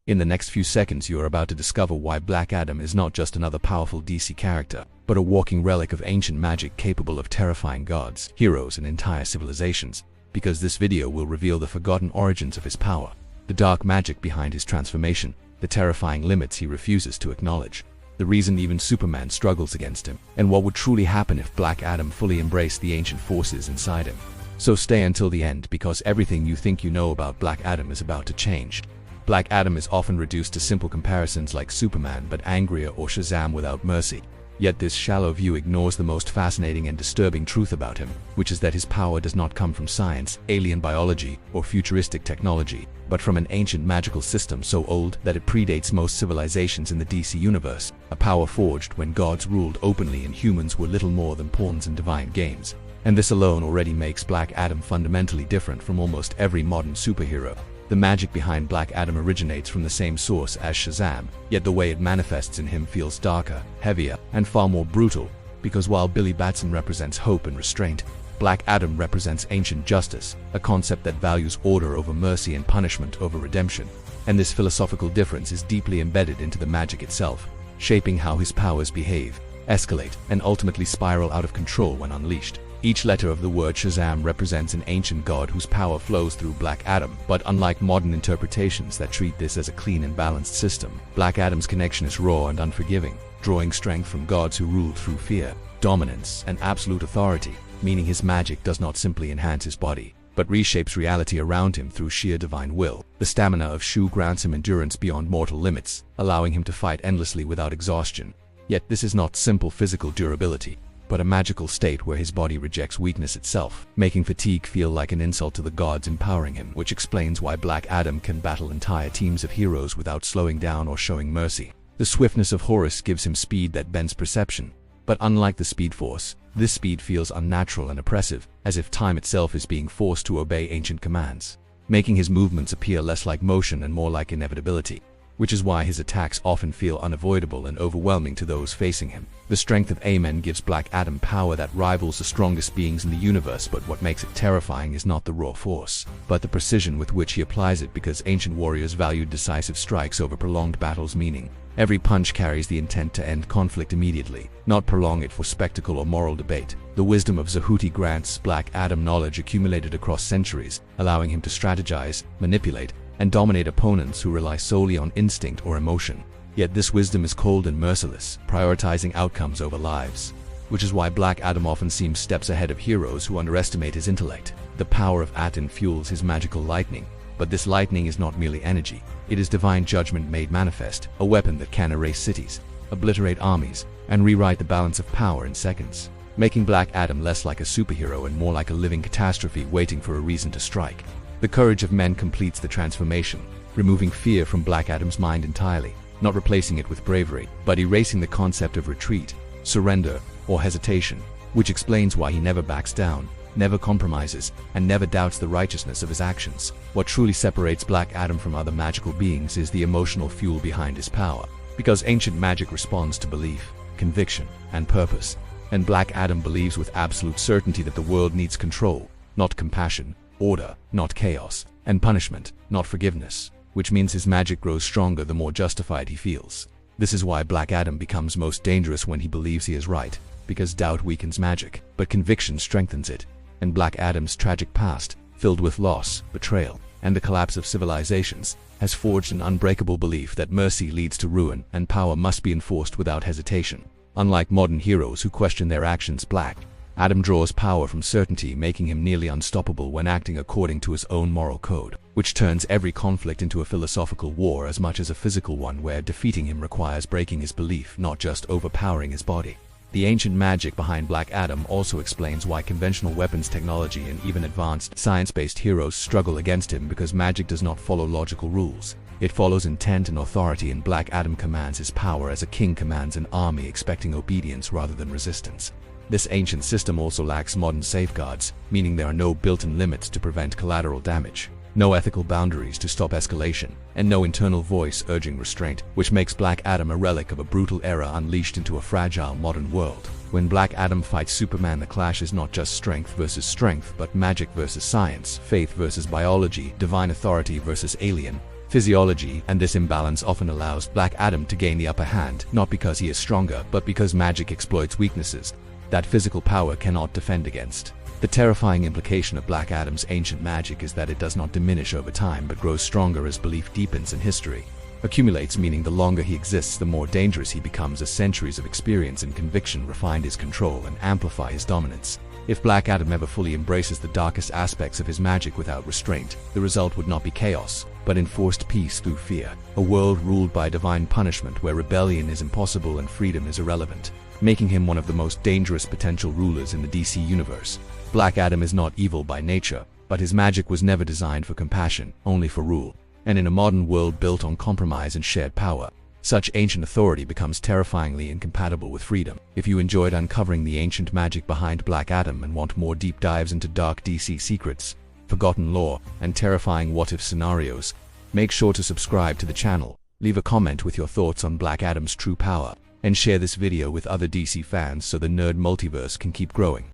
In the next few seconds, you are about to discover why Black Adam is not just another powerful DC character, but a walking relic of ancient magic capable of terrifying gods, heroes, and entire civilizations, because this video will reveal the forgotten origins of his power, the dark magic behind his transformation, the terrifying limits he refuses to acknowledge, the reason even Superman struggles against him, and what would truly happen if Black Adam fully embraced the ancient forces inside him. So stay until the end, because everything you think you know about Black Adam is about to change. Black Adam is often reduced to simple comparisons like Superman but angrier, or Shazam without mercy. Yet this shallow view ignores the most fascinating and disturbing truth about him, which is that his power does not come from science, alien biology, or futuristic technology, but from an ancient magical system so old that it predates most civilizations in the DC universe, a power forged when gods ruled openly and humans were little more than pawns in divine games. And this alone already makes Black Adam fundamentally different from almost every modern superhero. The magic behind Black Adam originates from the same source as Shazam, yet the way it manifests in him feels darker, heavier, and far more brutal, because while Billy Batson represents hope and restraint, Black Adam represents ancient justice, a concept that values order over mercy and punishment over redemption. And this philosophical difference is deeply embedded into the magic itself, shaping how his powers behave, escalate, and ultimately spiral out of control when unleashed. Each letter of the word Shazam represents an ancient god whose power flows through Black Adam, but unlike modern interpretations that treat this as a clean and balanced system, Black Adam's connection is raw and unforgiving, drawing strength from gods who ruled through fear, dominance, and absolute authority, meaning his magic does not simply enhance his body, but reshapes reality around him through sheer divine will. The stamina of Shu grants him endurance beyond mortal limits, allowing him to fight endlessly without exhaustion. Yet this is not simple physical durability, but a magical state where his body rejects weakness itself, making fatigue feel like an insult to the gods empowering him, which explains why Black Adam can battle entire teams of heroes without slowing down or showing mercy. The swiftness of Horus gives him speed that bends perception, but unlike the Speed Force, this speed feels unnatural and oppressive, as if time itself is being forced to obey ancient commands, making his movements appear less like motion and more like inevitability, which is why his attacks often feel unavoidable and overwhelming to those facing him. The strength of Amen gives Black Adam power that rivals the strongest beings in the universe, but what makes it terrifying is not the raw force, but the precision with which he applies it, because ancient warriors valued decisive strikes over prolonged battles, meaning every punch carries the intent to end conflict immediately, not prolong it for spectacle or moral debate. The wisdom of Zahuti grants Black Adam knowledge accumulated across centuries, allowing him to strategize, manipulate, and dominate opponents who rely solely on instinct or emotion. Yet this wisdom is cold and merciless, prioritizing outcomes over lives, which is why Black Adam often seems steps ahead of heroes who underestimate his intellect. The power of Aten fuels his magical lightning, but this lightning is not merely energy. It is divine judgment made manifest, a weapon that can erase cities, obliterate armies, and rewrite the balance of power in seconds, making Black Adam less like a superhero and more like a living catastrophe waiting for a reason to strike. The courage of men completes the transformation, removing fear from Black Adam's mind entirely, not replacing it with bravery, but erasing the concept of retreat, surrender, or hesitation, which explains why he never backs down, never compromises, and never doubts the righteousness of his actions. What truly separates Black Adam from other magical beings is the emotional fuel behind his power, because ancient magic responds to belief, conviction, and purpose, and Black Adam believes with absolute certainty that the world needs control, not compassion, order, not chaos, and punishment, not forgiveness, which means his magic grows stronger the more justified he feels. This is why Black Adam becomes most dangerous when he believes he is right, because doubt weakens magic, but conviction strengthens it. And Black Adam's tragic past, filled with loss, betrayal, and the collapse of civilizations, has forged an unbreakable belief that mercy leads to ruin and power must be enforced without hesitation. Unlike modern heroes who question their actions, Black Adam draws power from certainty, making him nearly unstoppable when acting according to his own moral code, which turns every conflict into a philosophical war as much as a physical one, where defeating him requires breaking his belief, not just overpowering his body. The ancient magic behind Black Adam also explains why conventional weapons technology and even advanced science-based heroes struggle against him, because magic does not follow logical rules. It follows intent and authority, and Black Adam commands his power as a king commands an army, expecting obedience rather than resistance. This ancient system also lacks modern safeguards, meaning there are no built-in limits to prevent collateral damage, no ethical boundaries to stop escalation, and no internal voice urging restraint, which makes Black Adam a relic of a brutal era unleashed into a fragile modern world. When Black Adam fights Superman, the clash is not just strength versus strength, but magic versus science, faith versus biology, divine authority versus alien, physiology, and this imbalance often allows Black Adam to gain the upper hand, not because he is stronger, but because magic exploits weaknesses that physical power cannot defend against. The terrifying implication of Black Adam's ancient magic is that it does not diminish over time but grows stronger as belief deepens and history accumulates, meaning the longer he exists, the more dangerous he becomes as centuries of experience and conviction refine his control and amplify his dominance. If Black Adam ever fully embraces the darkest aspects of his magic without restraint, the result would not be chaos, but enforced peace through fear, a world ruled by divine punishment where rebellion is impossible and freedom is irrelevant, making him one of the most dangerous potential rulers in the DC universe. Black Adam is not evil by nature, but his magic was never designed for compassion, only for rule. And in a modern world built on compromise and shared power, such ancient authority becomes terrifyingly incompatible with freedom. If you enjoyed uncovering the ancient magic behind Black Adam and want more deep dives into dark DC secrets, forgotten lore, and terrifying what-if scenarios, make sure to subscribe to the channel, leave a comment with your thoughts on Black Adam's true power, and share this video with other DC fans so the nerd multiverse can keep growing.